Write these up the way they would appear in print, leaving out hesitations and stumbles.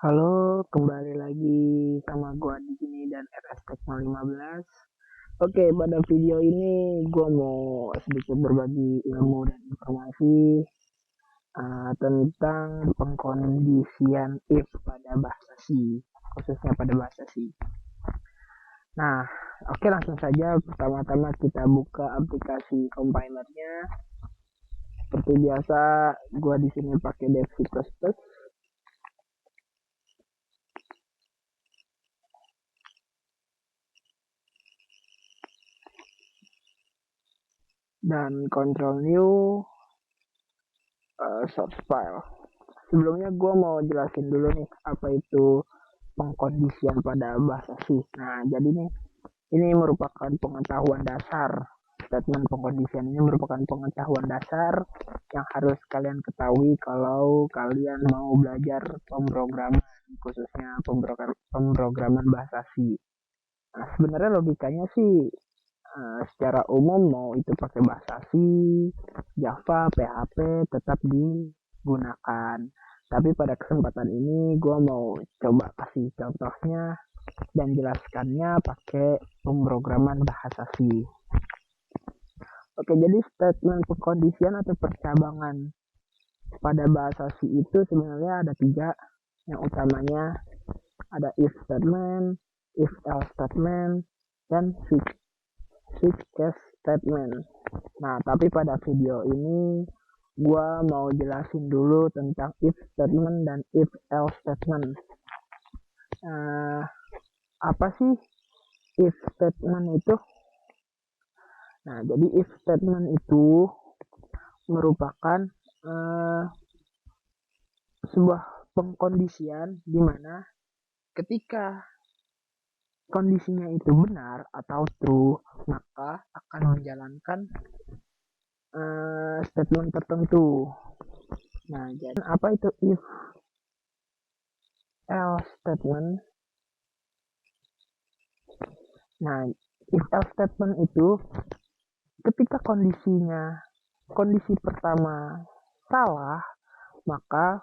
Halo, kembali lagi sama gua di sini dan RS Tekno 15. Oke, pada video ini gua mau sedikit berbagi ilmu dan informasi tentang pengkondisian if pada bahasa C, khususnya pada bahasa C. Nah, oke, langsung saja. Pertama-tama kita buka aplikasi compilernya. Seperti biasa, gua di sini pakai Dev C++. Dan control new source file. Sebelumnya gue mau jelasin dulu nih apa itu pengkondisian pada bahasa C. Nah, jadi nih ini merupakan pengetahuan dasar. Statement pengkondisian ini merupakan pengetahuan dasar yang harus kalian ketahui kalau kalian mau belajar pemrograman, khususnya pemrograman bahasa C. Nah, sebenarnya logikanya sih secara umum mau itu pakai bahasa C, Java, PHP tetap digunakan. Tapi pada kesempatan ini gue mau coba kasih contohnya dan jelaskannya pakai pemrograman bahasa C. Oke, jadi statement pengkondisian atau percabangan pada bahasa C itu sebenarnya ada 3. Yang utamanya ada if statement, if else statement, dan switch case statement. Nah, tapi pada video ini gua mau jelasin dulu tentang if statement dan if else statement. Uh, apa sih if statement itu? Nah, jadi if statement itu merupakan sebuah pengkondisian di mana ketika kondisinya itu benar atau true, maka akan menjalankan statement tertentu. Nah, jadi apa itu if else statement? Nah, if else statement itu ketika kondisi pertama salah, maka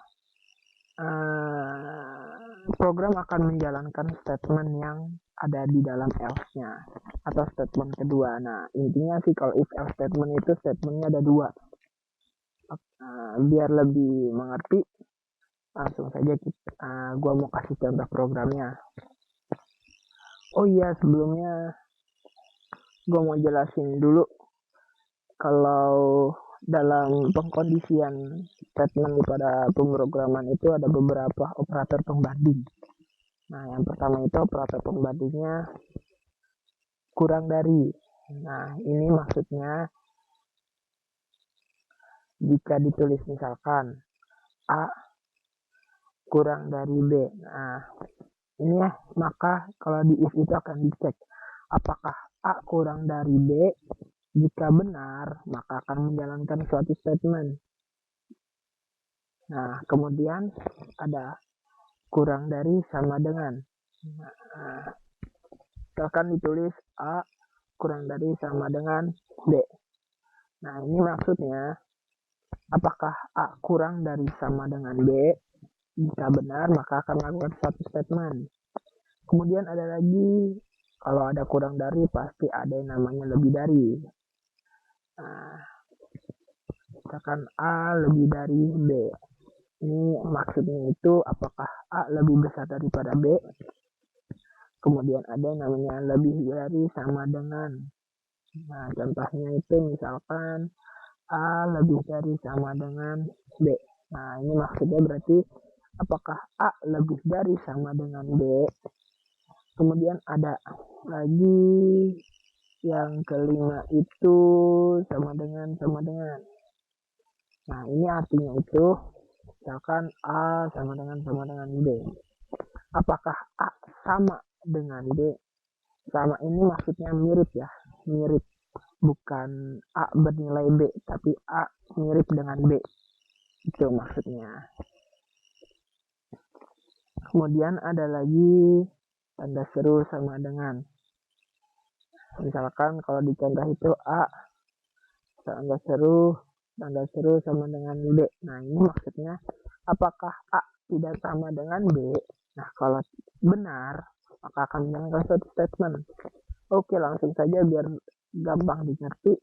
program akan menjalankan statement yang ada di dalam else-nya atau statement kedua. Nah, intinya sih kalau if else statement itu statementnya ada 2. Biar lebih mengerti, langsung saja gua mau kasih contoh programnya. Oh iya, sebelumnya gua mau jelasin dulu kalau dalam pengkondisian statement pada pemrograman itu ada beberapa operator pembanding. Nah, yang pertama itu operator pembandingnya kurang dari. Nah, ini maksudnya jika ditulis misalkan A kurang dari B. Nah, ini ya, maka kalau di if itu akan dicek apakah A kurang dari B. Jika benar, maka akan menjalankan suatu statement. Nah, kemudian ada kurang dari sama dengan. Nah, misalkan ditulis A kurang dari sama dengan B. Nah, ini maksudnya apakah A kurang dari sama dengan B? Jika benar, maka akan melakukan suatu statement. Kemudian ada lagi, kalau ada kurang dari, pasti ada yang namanya lebih dari. Nah, misalkan A lebih dari B. Ini maksudnya itu apakah A lebih besar daripada B. Kemudian ada yang namanya lebih dari sama dengan. Nah, contohnya itu misalkan A lebih dari sama dengan B. Nah, ini maksudnya berarti apakah A lebih dari sama dengan B. Kemudian ada lagi yang kelima itu sama dengan. Nah, ini artinya itu misalkan A sama dengan B. Apakah A sama dengan B? Sama ini maksudnya mirip ya, mirip. Bukan A bernilai B, tapi A mirip dengan B. Itu maksudnya. Kemudian ada lagi tanda seru sama dengan. Misalkan kalau di contoh itu A tanda seru sama dengan B. Nah, ini maksudnya apakah A tidak sama dengan B. Nah, kalau benar, maka akan menjalankan suatu statement. Oke, langsung saja biar gampang dimengerti.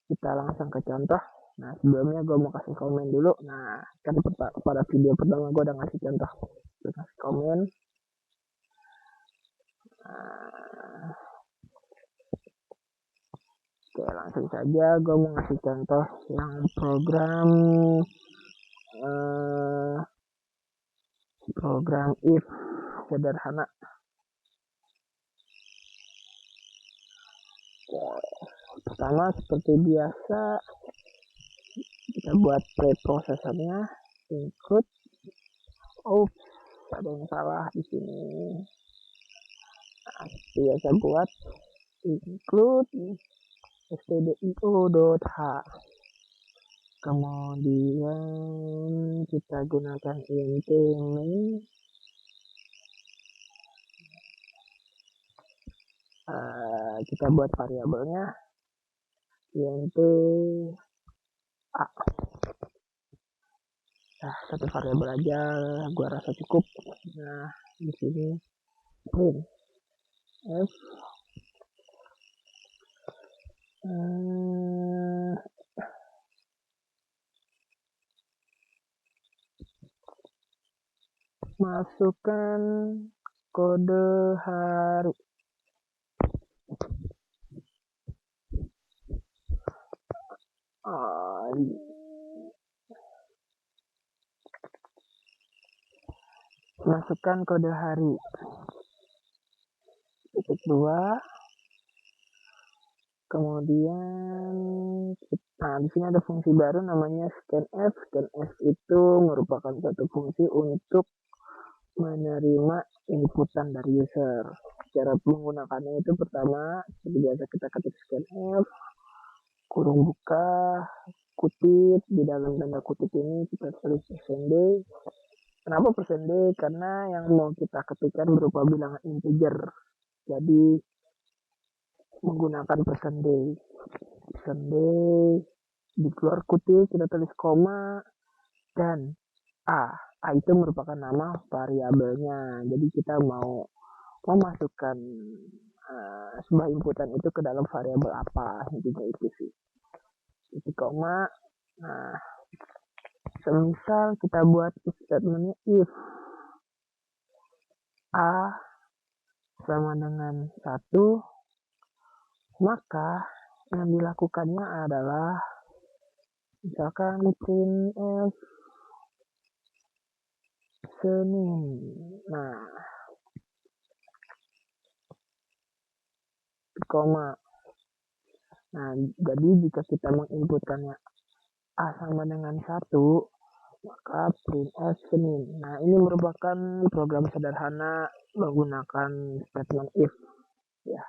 Kita langsung ke contoh. Nah, sebelumnya gue mau kasih komen dulu. Nah, kan pada video pertama gue udah ngasih contoh. Terus kasih komen. Nah, oke, langsung saja gue mau ngasih contoh yang program if sederhana. Oke, pertama seperti biasa kita buat preprosesornya, include. Oops, ada yang salah di sini. Nah, biasa buat include stdio.h. Kemudian kita gunakan int main. Kita buat variabelnya int a. Nah, satu variabel aja gua rasa cukup. Nah, di sini print f masukkan kode hari. Masukkan kode hari. Titik 2. Kemudian di sini ada fungsi baru namanya scanf. Scanf itu merupakan satu fungsi untuk menerima inputan dari user. Cara menggunakannya itu pertama, seperti biasa kita ketik scanf, kurung buka, kutip. Di dalam tanda kutip ini kita tulis %d. Kenapa %d? Karena yang mau kita ketikkan berupa bilangan integer. Jadi menggunakan %d. %d di keluar kutip kita tulis koma dan a. A itu merupakan nama variabelnya. Jadi kita mau memasukkan sebuah inputan itu ke dalam variabel apa, intinya itu sih. Titik koma. Nah, semisal kita buat statementnya if a sama dengan 1, maka yang dilakukannya adalah misalkan printf Senin. Nah, koma. Nah, jadi jika kita menginputkannya a sama dengan 1, maka printf Senin. Nah, ini merupakan program sederhana menggunakan statement if. Ya,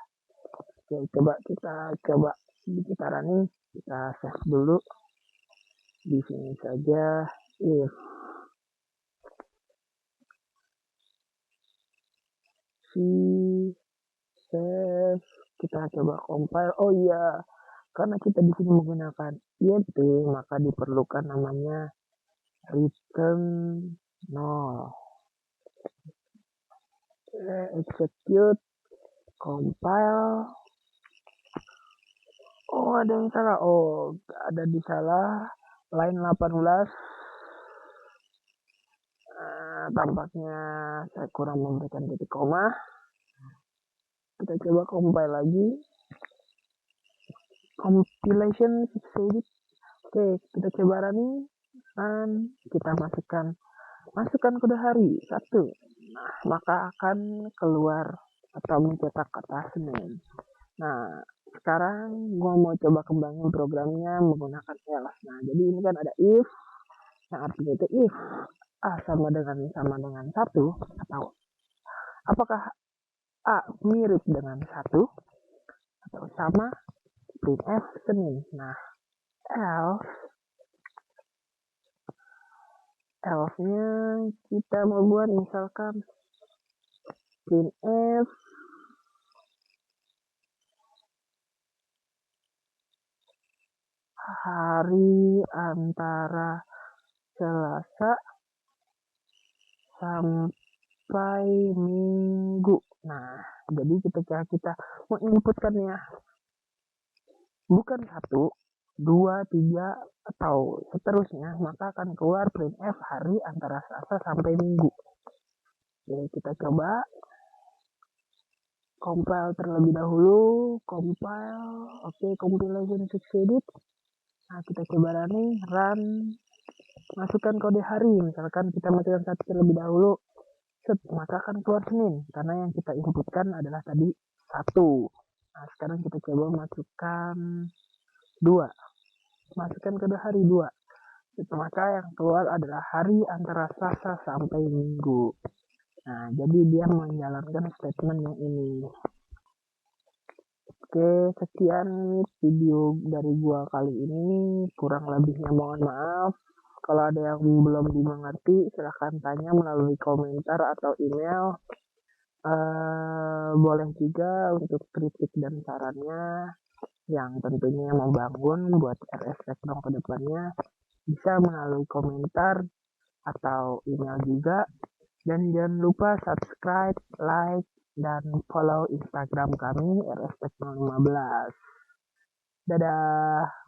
oke, kita coba kita running. Kita save dulu. Di sini saja if save. Kita coba compile. Oh iya, karena kita di sini menggunakan int, maka diperlukan namanya return 0. Execute, compile. Oh, ada yang salah. Oh, ada di salah. Line 18. Tampaknya saya kurang memberikan titik koma. Kita coba compile lagi. Compilation succeeded. Oke, kita coba running dan kita masukkan kode hari 1. Nah, maka akan keluar atau mencetak kata Senin. Nah, sekarang gua mau coba kembangin programnya menggunakan else. Nah, jadi ini kan ada if, yang artinya itu if a sama dengan 1, atau apakah a mirip dengan 1 atau sama, printf Senin. Nah, else-nya kita mau buat misalkan printf hari antara Selasa sampai Minggu. Nah, jadi ketika kita menginputkannya bukan 1, 2, 3, atau seterusnya, maka akan keluar printf hari antara Selasa sampai Minggu. Jadi kita coba compile terlebih dahulu, oke, compilation succeeded. Nah, kita coba running, run, masukkan kode hari, misalkan kita masukkan 1 terlebih dahulu, maka akan keluar Senin, karena yang kita inputkan adalah tadi 1. Nah, sekarang kita coba masukkan 2, masukkan kode hari 2, maka yang keluar adalah hari antara Selasa sampai Minggu. Nah, jadi dia menjalankan statement yang ini. Oke, sekian video dari gua kali ini. Kurang lebihnya mohon maaf. Kalau ada yang belum dimengerti, silahkan tanya melalui komentar atau email. Boleh juga untuk kritik dan sarannya yang tentunya membangun buat RS Tekno ke depannya, bisa melalui komentar atau email juga. Dan jangan lupa subscribe, like, dan follow Instagram kami RS Tekno 15. Dadah.